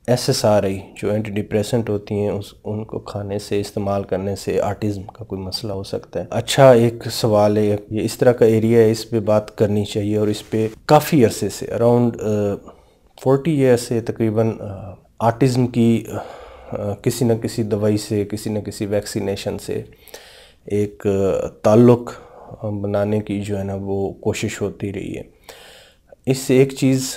SSRI جو anti depressant ہوتی ہیں ان کو کھانے سے استعمال کرنے سے آٹزم کا کوئی مسئلہ ہو سکتا ہے؟ اچھا ایک سوال ہے، یہ اس طرح کا ایریا ہے، اس پہ بات کرنی چاہیے، اور اس پہ کافی عرصے سے اراؤنڈ 40 ایئر سے تقریباً آٹزم کی کسی نہ کسی دوائی سے، کسی نہ کسی ویکسینیشن سے ایک تعلق بنانے کی جو ہے نا وہ کوشش ہوتی رہی ہے۔ اس سے ایک چیز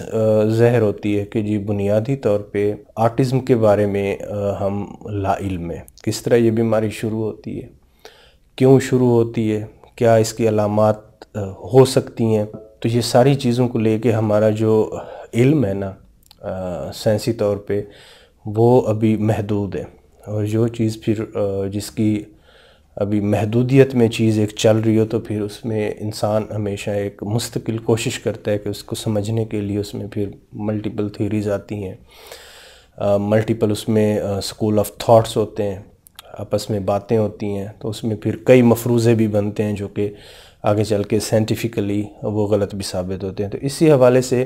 ظاہر ہوتی ہے کہ جی بنیادی طور پہ آٹزم کے بارے میں ہم لا علم ہیں۔ کس طرح یہ بیماری شروع ہوتی ہے، کیوں شروع ہوتی ہے، کیا اس کی علامات ہو سکتی ہیں، تو یہ ساری چیزوں کو لے کے ہمارا جو علم ہے نا سائنسی طور پہ وہ ابھی محدود ہے، اور جو چیز پھر جس کی ابھی محدودیت میں چیز ایک چل رہی ہو تو پھر اس میں انسان ہمیشہ ایک مستقل کوشش کرتا ہے کہ اس کو سمجھنے کے لیے اس میں پھر ملٹیپل تھیوریز آتی ہیں، ملٹیپل اس میں سکول آف تھاٹس ہوتے ہیں، آپس میں باتیں ہوتی ہیں، تو اس میں پھر کئی مفروضے بھی بنتے ہیں جو کہ آگے چل کے سائنٹیفکلی وہ غلط بھی ثابت ہوتے ہیں۔ تو اسی حوالے سے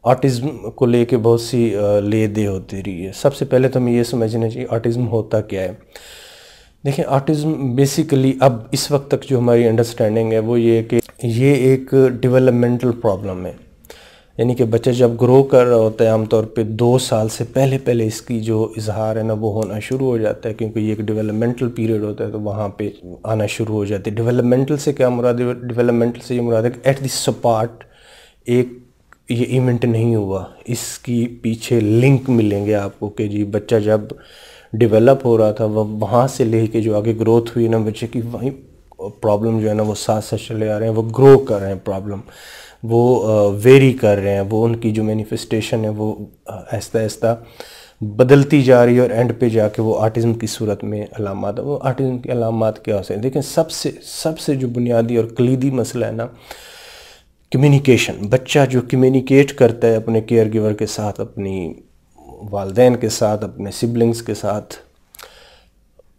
آٹزم کو لے کے بہت سی لے دے ہوتی رہی ہے۔ سب سے پہلے تو ہمیں یہ سمجھنا چاہیے آٹزم ہوتا کیا ہے۔ دیکھیں آٹزم بیسیکلی اب اس وقت تک جو ہماری انڈرسٹینڈنگ ہے وہ یہ ہے کہ یہ ایک ڈیولپمنٹل پرابلم ہے، یعنی کہ بچہ جب گرو کر رہا ہوتا ہے عام طور پہ 2 سال سے پہلے اس کی جو اظہار ہے نا وہ ہونا شروع ہو جاتا ہے، کیونکہ یہ ایک ڈیولپمنٹل پیریڈ ہوتا ہے تو وہاں پہ آنا شروع ہو جاتے ہے۔ ڈیولپمنٹل سے کیا مراد ہے؟ ڈیولپمنٹل سے یہ مراد ہے کہ ایٹ دی سپارٹ ایک یہ ایونٹ نہیں ہوا، اس کی پیچھے لنک ملیں گے آپ کو کہ جی بچہ جب ڈیولپ ہو رہا تھا وہاں سے لے کے جو آگے گروتھ ہوئی نا بچے کی، وہیں پرابلم جو ہے نا وہ ساتھ ساتھ چلے آ رہے ہیں، وہ گرو کر رہے ہیں، پرابلم وہ ویری کر رہے ہیں، وہ ان کی جو مینیفیسٹیشن ہے وہ آہستہ آہستہ بدلتی جا رہی ہے، اور اینڈ پہ جا کے وہ آٹزم کی صورت میں علامات، وہ آٹزم کی علامات کیا ہو سکتے ہیں؟ دیکھیں سب سے جو بنیادی اور کلیدی مسئلہ ہے نا کمیونیکیشن۔ بچہ جو کمیونیکیٹ کرتا ہے اپنے کیئر گیور کے ساتھ، اپنی والدین کے ساتھ، اپنے سبلنگز کے ساتھ،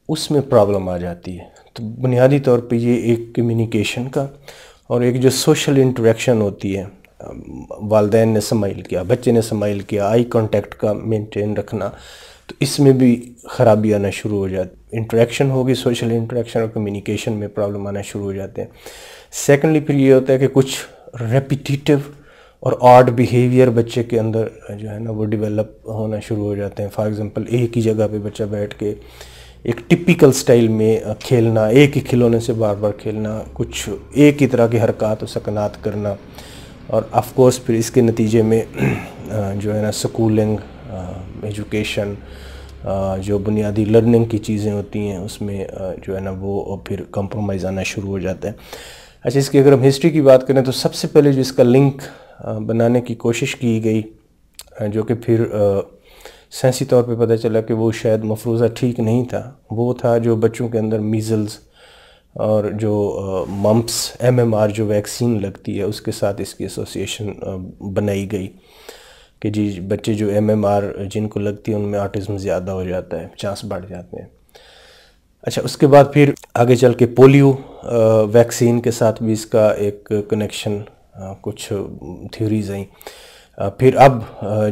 اس میں پرابلم آ جاتی ہے۔ تو بنیادی طور پہ یہ ایک کمیونیکیشن کا اور ایک جو سوشل انٹریکشن ہوتی ہے، والدین نے سمائل کیا، بچے نے سمائل کیا، آئی کانٹیکٹ کا مینٹین رکھنا، تو اس میں بھی خرابی آنا شروع ہو جاتی۔ انٹریکشن ہوگی، سوشل انٹریکشن اور کمیونیکیشن میں پرابلم آنا شروع ہو جاتے ہیں۔ سیکنڈلی پھر یہ ہوتا ہے کہ کچھ ریپیٹیٹیو اور آڈ بیہیویئر بچے کے اندر جو ہے نا وہ ڈیولپ ہونا شروع ہو جاتے ہیں۔ فار ایگزامپل ایک ہی جگہ پہ بچہ بیٹھ کے ایک ٹپیکل سٹائل میں کھیلنا، ایک ہی کھلونے سے بار بار کھیلنا، کچھ ایک ہی طرح کی حرکات و سکنات کرنا، اور آف کورس پھر اس کے نتیجے میں جو ہے نا سکولنگ، ایجوکیشن، جو بنیادی لرننگ کی چیزیں ہوتی ہیں اس میں جو ہے نا وہ پھر کمپرومائز آنا شروع ہو جاتا ہے۔ اچھا اس کی اگر ہم ہسٹری کی بات کریں تو سب سے پہلے جو اس کا لنک بنانے کی کوشش کی گئی، جو کہ پھر سائنسی طور پہ پتہ چلا کہ وہ شاید مفروضہ ٹھیک نہیں تھا، وہ تھا جو بچوں کے اندر میزلز اور جو ممپس MMR جو ویکسین لگتی ہے اس کے ساتھ اس کی ایسوسیشن بنائی گئی کہ جی بچے جو MMR جن کو لگتی ہے ان میں آٹزم زیادہ ہو جاتا ہے، چانس بڑھ جاتے ہیں۔ اچھا اس کے بعد پھر آگے چل کے پولیو ویکسین کے ساتھ بھی اس کا ایک کنیکشن، کچھ تھیوریز آئیں۔ پھر اب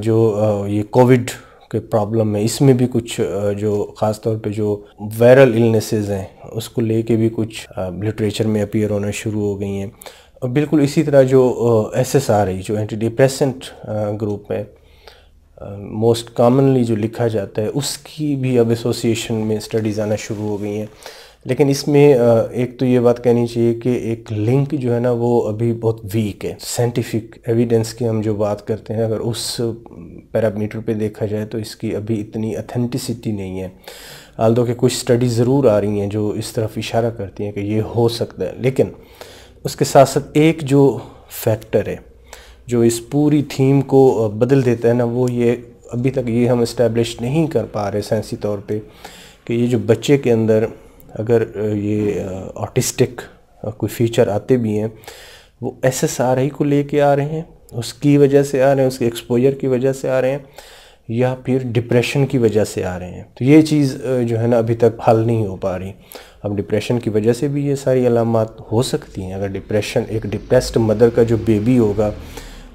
جو یہ کووڈ کے پرابلم ہے اس میں بھی کچھ جو خاص طور پہ جو وائرل النیسز ہیں اس کو لے کے بھی کچھ لٹریچر میں اپیئر ہونا شروع ہو گئی ہیں۔ اور بالکل اسی طرح جو SSRI جو اینٹی ڈپریسنٹ گروپ ہے موسٹ کامنلی جو لکھا جاتا ہے، اس کی بھی اب ایسوسیشن میں اسٹڈیز آنا شروع ہو گئی ہیں۔ لیکن اس میں ایک تو یہ بات کہنی چاہیے کہ ایک لنک جو ہے نا وہ ابھی بہت ویک ہے۔ سائنٹیفک ایویڈنس کی ہم جو بات کرتے ہیں اگر اس پیرامیٹر پہ دیکھا جائے تو اس کی ابھی اتنی اتھینٹسٹی نہیں ہے، آلدو کہ کچھ اسٹڈیز ضرور آ رہی ہیں جو اس طرف اشارہ کرتی ہیں کہ یہ ہو سکتا ہے۔ لیکن اس کے ساتھ ساتھ ایک جو فیکٹر ہے جو اس پوری تھیم کو بدل دیتا ہے نا، وہ یہ ابھی تک یہ ہم اسٹیبلش نہیں کر پا رہے سائنسی طور پہ کہ یہ جو بچے کے اندر اگر یہ آٹسٹک کوئی فیچر آتے بھی ہیں وہ SSRI کو لے کے آ رہے ہیں، اس کی وجہ سے آ رہے ہیں، اس کے ایکسپوجر کی وجہ سے آ رہے ہیں، یا پھر ڈپریشن کی وجہ سے آ رہے ہیں۔ تو یہ چیز جو ہے نا ابھی تک حل نہیں ہو پا رہی۔ اب ڈپریشن کی وجہ سے بھی یہ ساری علامات ہو سکتی ہیں۔ اگر ڈپریشن، ایک ڈپریسڈ مدر کا جو بیبی ہوگا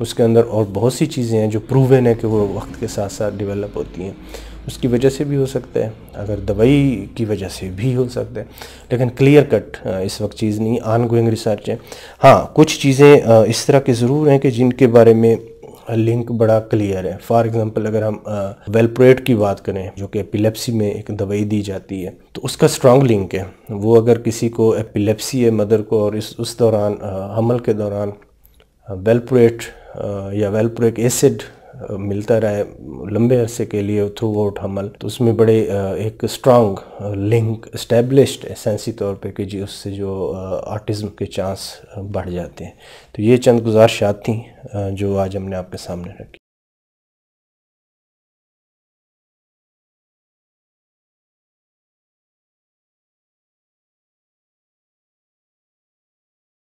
اس کے اندر اور بہت سی چیزیں ہیں جو پروون ہے کہ وہ وقت کے ساتھ ساتھ ڈیولپ ہوتی ہیں. اس کی وجہ سے بھی ہو سکتا ہے, اگر دوائی کی وجہ سے بھی ہو سکتا ہے, لیکن کلیئر کٹ اس وقت چیز نہیں, آن گوئنگ ریسرچ ہے. ہاں کچھ چیزیں اس طرح کے ضرور ہیں کہ جن کے بارے میں لنک بڑا کلیئر ہے. فار ایگزامپل اگر ہم ویلپریٹ کی بات کریں جو کہ ایپیلیپسی میں ایک دوائی دی جاتی ہے, تو اس کا اسٹرانگ لنک ہے. وہ اگر کسی کو ایپیلیپسی ہے مدر کو, اور اس دوران حمل کے دوران ویلپریٹ یا ویلپریک ایسڈ ملتا رہے لمبے عرصے کے لیے تھرو آؤٹ حمل, تو اس میں بڑے ایک اسٹرانگ لنک اسٹیبلشڈ ہے سائنسی طور پہ کہ جی اس سے جو آٹزم کے چانس بڑھ جاتے ہیں. تو یہ چند گزارشات تھیں جو آج ہم نے آپ کے سامنے رکھی.